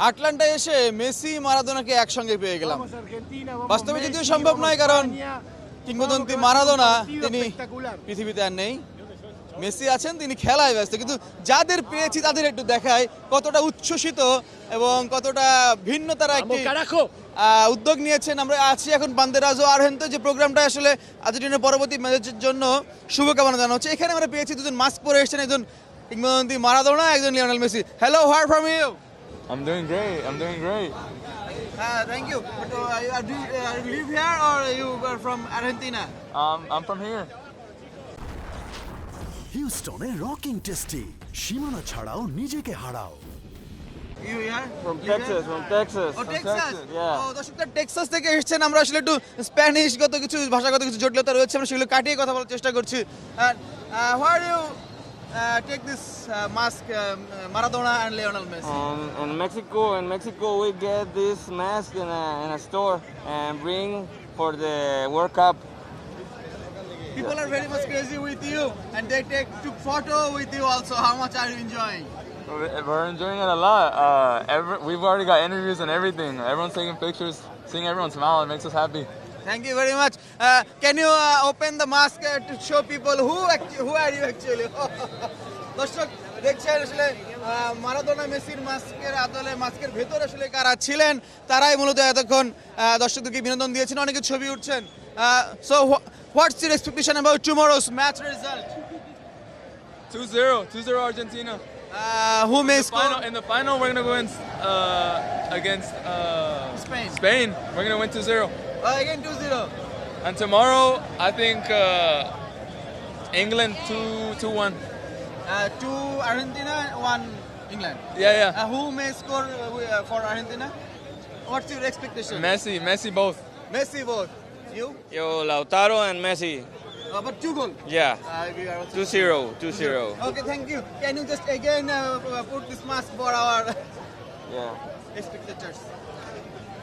আটলান্টায় এসে মেসি মারাদোনাকে একসঙ্গে পেয়ে গেলাম। বাস্তবে যদিও সম্ভব নয়, কারণ কিংবদন্তি মারাদোনা তিনি পৃথিবীতে আর নেই, মেসি আছেন, তিনি খেলায় ব্যস্ত। কিন্তু যাদের পেয়েছি তাদের একটু দেখায় কতটা উচ্ছ্বসিত এবং কতটা ভিন্ন তারা একটি উদ্যোগ নিয়েছেন। আমরা আছি এখন বান্দেরাজো আরহেন্তে, যে প্রোগ্রামটা আসলে আর্জেন্টিনার পরবর্তী ম্যাচের জন্য শুভকামনা জানানো হচ্ছে। এখানে আমরা পেয়েছি দুজন মাস্ক পরে এসেছেন, একজন কিংবদন্তি মারাদোনা, একজন Lionel Messi. Hello, where from you? I'm doing great. I'm doing great. Thank you. But, do you live here or you are from Argentina? I'm from here. হিউস্টনে রকিং টেস্টি, সীমানা ছাড়াও নিজেকে হারাও। You here? From Live Texas. here? From Texas. ও from Texas. Yeah. ও দর্শকরা Texas থেকে এসেছেন। আমরা আসলে একটু স্প্যানিশগত কিছু ভাষাগত কিছু জটিলতা রয়েছে, আমরা সেগুলো কাটিয়ে কথা বলার চেষ্টা করছি। Where do you take this mask, Maradona and Lionel Messi? In Mexico, we get this mask in a store and bring for the World Cup. People are very much crazy with you, and they took photo with you also. How much are you enjoying? We're enjoying it a lot. We've already got interviews and everything. Everyone's taking pictures, seeing everyone smile. It makes us happy. Thank you very much. Can you open the mask to show people who are you actually? দর্শক দেখছেন আসলে Maradona মেসির মাস্কের আদলে মাস্কের ভেতর আসলে কারা ছিলেন, তারাই মূলত এতক্ষণ দর্শকদেরকে বিনোদন দিয়েছেন, অনেকে ছবি উঠছেন। So what's your expectation about tomorrow's match result? 2-0 Argentina. Who may score? In the final, we're gonna go against Spain. We're gonna win 2-0. Again 2-0. And tomorrow, I think England 2-1. 2 Argentina, 1 England. Yeah. Who may score for Argentina? What's your expectation? Messi both. Messi both. You? Yo, Lautaro and Messi. But 2 goal. Yeah, We are also 2-0. Okay, thank you. Can you just again put this mask for our Yeah. spectators?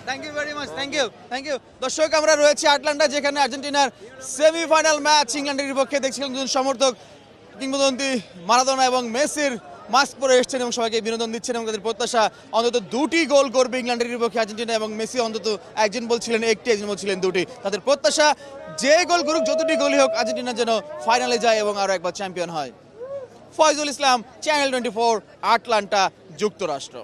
Thank you very much. Thank you. দর্শক, আমরা রয়েছি Atlanta, যেখানে আর্জেন্টিনার semifinal match ইংল্যান্ডের বিপক্ষে দেখছিলেন দুজন সমর্থক কিংবদন্তি মারাদোনা এবং মেসির মাস্ক পরে এসেছেন এবং সবাইকে বিনোদন দিচ্ছেন এবং তাদের প্রত্যাশা অন্তত 2টি গোল করবে ইংল্যান্ডের বিপক্ষে আর্জেন্টিনা, এবং মেসি অন্তত একজন বলছিলেন একটি, একজন বলছিলেন 2টি। তাদের প্রত্যাশা যে গোল করুক, যতটি গোলই হোক, আর্জেন্টিনা যেন ফাইনালে যায় এবং আরও একবার চ্যাম্পিয়ন হয়। ফয়জুল ইসলাম, চ্যানেল 24, আটলান্টা, যুক্তরাষ্ট্র।